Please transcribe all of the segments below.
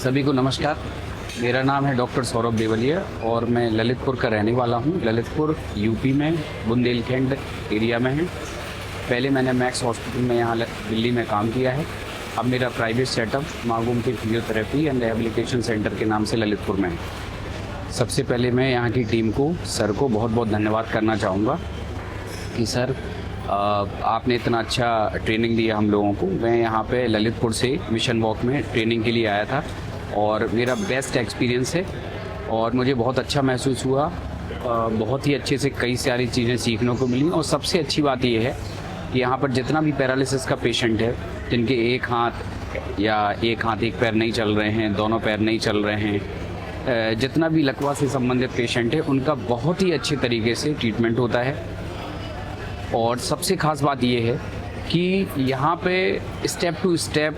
सभी को नमस्कार। मेरा नाम है डॉक्टर सौरभ देवलिया और मैं ललितपुर का रहने वाला हूँ। ललितपुर यूपी में बुंदेलखंड एरिया में है। पहले मैंने मैक्स हॉस्पिटल में यहाँ दिल्ली में काम किया है। अब मेरा प्राइवेट सेटअप माँ Gomti physiotherapy and rehabilitation centre के नाम से ललितपुर में है। सबसे पहले मैं यहाँ की टीम को, सर को बहुत बहुत धन्यवाद करना चाहूँगा कि सर आपने इतना अच्छा ट्रेनिंग दिया हम लोगों को। मैं यहाँ पे ललितपुर से मिशन वॉक में ट्रेनिंग के लिए आया था और मेरा बेस्ट एक्सपीरियंस है और मुझे बहुत अच्छा महसूस हुआ। बहुत ही अच्छे से कई सारी चीज़ें सीखने को मिली और सबसे अच्छी बात ये है कि यहाँ पर जितना भी पैरालिसिस का पेशेंट है, जिनके एक हाथ एक पैर नहीं चल रहे हैं, दोनों पैर नहीं चल रहे हैं, जितना भी लकवा से संबंधित पेशेंट है, उनका बहुत ही अच्छे तरीके से ट्रीटमेंट होता है। और सबसे ख़ास बात ये है कि यहाँ पे स्टेप टू स्टेप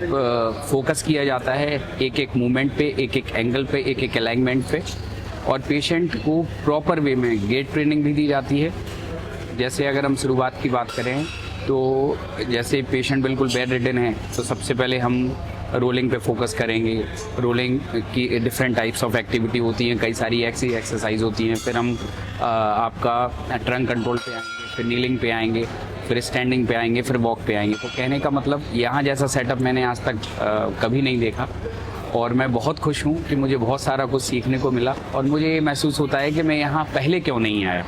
फोकस किया जाता है, एक एक मूवमेंट पे, एक एक एंगल पे, एक एक अलाइनमेंट पे, और पेशेंट को प्रॉपर वे में गेट ट्रेनिंग भी दी जाती है। जैसे अगर हम शुरुआत की बात करें तो जैसे पेशेंट बिल्कुल बेड रिडन है तो सबसे पहले हम रोलिंग पे फोकस करेंगे। रोलिंग की डिफरेंट टाइप्स ऑफ एक्टिविटी होती हैं, कई सारी ऐसी एक्सरसाइज होती हैं। फिर हम आपका ट्रंक कंट्रोल पे आएंगे, फिर नीलिंग पे आएंगे, फिर स्टैंडिंग पे आएंगे, फिर वॉक पे आएंगे। तो कहने का मतलब यहाँ जैसा सेटअप मैंने आज तक कभी नहीं देखा और मैं बहुत खुश हूँ कि मुझे बहुत सारा कुछ सीखने को मिला और मुझे ये महसूस होता है कि मैं यहाँ पहले क्यों नहीं आया।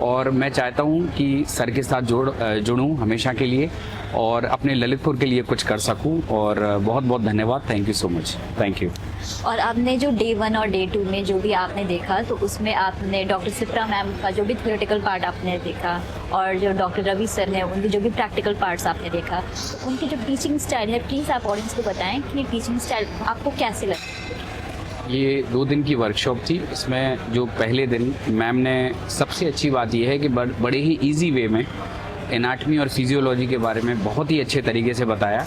और मैं चाहता हूँ कि सर के साथ जुड़ूँ हमेशा के लिए और अपने ललितपुर के लिए कुछ कर सकूँ। और बहुत बहुत धन्यवाद। Thank you so much. Thank you. और आपने जो डे 1 और डे 2 में जो भी आपने देखा, तो उसमें आपने डॉक्टर सिप्रा मैम का जो भी थ्योरेटिकल पार्ट आपने देखा और जो डॉक्टर रवि सर हैं उनके जो भी प्रैक्टिकल पार्ट्स आपने देखा, तो उनकी जो टीचिंग स्टाइल है, प्लीज़ आप ऑडियंस को बताएं कि ये टीचिंग स्टाइल आपको कैसे लगा। ये 2 दिन की वर्कशॉप थी। इसमें जो पहले दिन मैम ने, सबसे अच्छी बात यह है कि बड़े ही इजी वे में एनाटमी और फिजियोलॉजी के बारे में बहुत ही अच्छे तरीके से बताया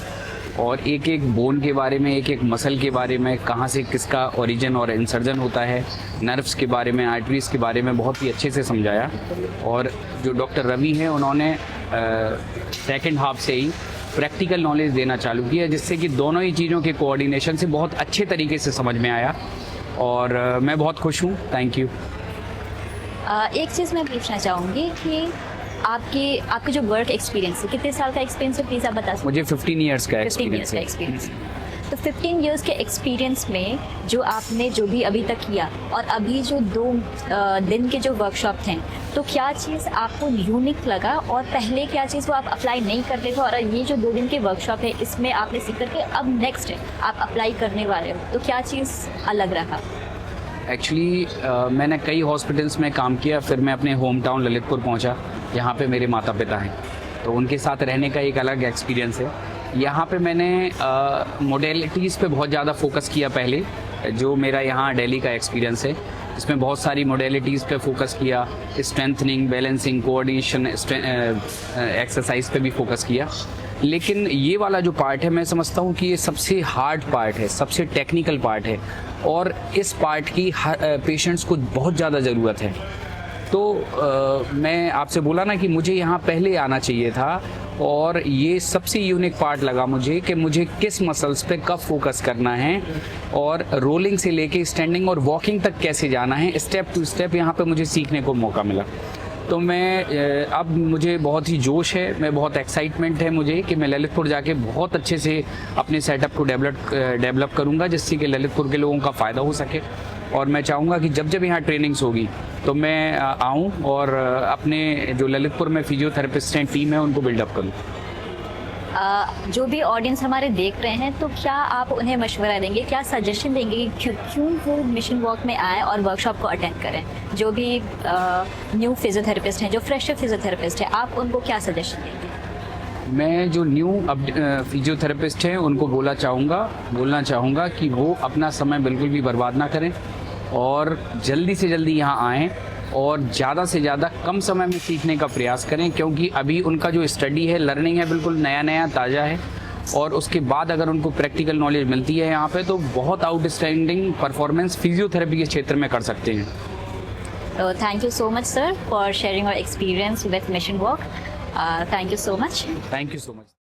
और एक एक बोन के बारे में, एक एक मसल के बारे में, कहाँ से किसका ओरिजिन और इंसर्जन होता है, नर्व्स के बारे में, आर्टरीज के बारे में बहुत ही अच्छे से समझाया। और जो डॉक्टर रवि हैं उन्होंने सेकंड हाफ से ही प्रैक्टिकल नॉलेज देना चालू किया, जिससे कि दोनों ही चीज़ों के कोऑर्डिनेशन से बहुत अच्छे तरीके से समझ में आया और मैं बहुत खुश हूँ। Thank you. एक चीज़ मैं पूछना चाहूँगी कि आपके जो वर्क एक्सपीरियंस है, कितने साल का एक्सपीरियंस है, प्लीज़ आप बता सकते। मुझे 15 ईयर्स का एक्सपीरियंस है। तो 15 इयर्स के एक्सपीरियंस में जो आपने जो भी अभी तक किया और अभी जो 2 दिन के जो वर्कशॉप थे, तो क्या चीज़ आपको यूनिक लगा और पहले क्या चीज़ वो आप अप्लाई नहीं करते थे और ये जो 2 दिन के वर्कशॉप है इसमें आपने सीख करके अब नेक्स्ट आप अप्लाई करने वाले हो, तो क्या चीज़ अलग रहा? एक्चुअली मैंने कई हॉस्पिटल्स में काम किया, फिर मैं अपने होम टाउन ललितपुर पहुंचा। यहाँ पे मेरे माता पिता हैं तो उनके साथ रहने का एक अलग एक्सपीरियंस है। यहाँ पे मैंने मोडेलिटीज़ पे बहुत ज़्यादा फोकस किया पहले, जो मेरा यहाँ दिल्ली का एक्सपीरियंस है। इसमें बहुत सारी मोडेलिटीज़ पे फोकस किया, स्ट्रेंथनिंग, बैलेंसिंग, कोऑर्डिनेशन, एक्सरसाइज पे भी फोकस किया। लेकिन ये वाला जो पार्ट है, मैं समझता हूँ कि ये सबसे हार्ड पार्ट है, सबसे टेक्निकल पार्ट है और इस पार्ट की पेशेंट्स को बहुत ज़्यादा ज़रूरत है। तो मैं आपसे बोला ना कि मुझे यहाँ पहले आना चाहिए था और ये सबसे यूनिक पार्ट लगा मुझे कि मुझे किस मसल्स पे कब फोकस करना है और रोलिंग से लेके स्टैंडिंग और वॉकिंग तक कैसे जाना है, स्टेप टू स्टेप यहाँ पे मुझे सीखने को मौका मिला। तो मैं अब मुझे बहुत ही जोश है, मैं बहुत एक्साइटमेंट है मुझे कि मैं ललितपुर जाके बहुत अच्छे से अपने सेटअप को डेवलप करूँगा, जिससे कि ललितपुर के लोगों का फ़ायदा हो सके। और मैं चाहूँगा कि जब जब यहाँ ट्रेनिंग्स होगी तो मैं आऊँ और अपने जो ललितपुर में फिजियोथेरेपिस्ट हैं टीम है उनको बिल्डअप करूँ। जो भी ऑडियंस हमारे देख रहे हैं, तो क्या आप उन्हें मशवरा देंगे, क्या सजेशन देंगे कि क्यों वो मिशन वॉक में आए और वर्कशॉप को अटेंड करें? जो भी न्यू फिजियोथेरेपिस्ट हैं, जो फ्रेशर फिजियोथेरेपिस्ट हैं, आप उनको क्या सजेशन देंगे? मैं जो न्यू फिजियोथेरेपिस्ट हैं उनको बोलना चाहूँगा कि वो अपना समय बिल्कुल भी बर्बाद ना करें और जल्दी से जल्दी यहाँ आएँ और ज़्यादा से ज़्यादा कम समय में सीखने का प्रयास करें, क्योंकि अभी उनका जो स्टडी है, लर्निंग है, बिल्कुल नया ताज़ा है। और उसके बाद अगर उनको प्रैक्टिकल नॉलेज मिलती है यहाँ पे तो बहुत आउटस्टैंडिंग परफॉर्मेंस फिजियोथेरेपी के क्षेत्र में कर सकते हैं। तो thank you so much sir for sharing your experience with mission walk. Thank you so much. Thank you so much.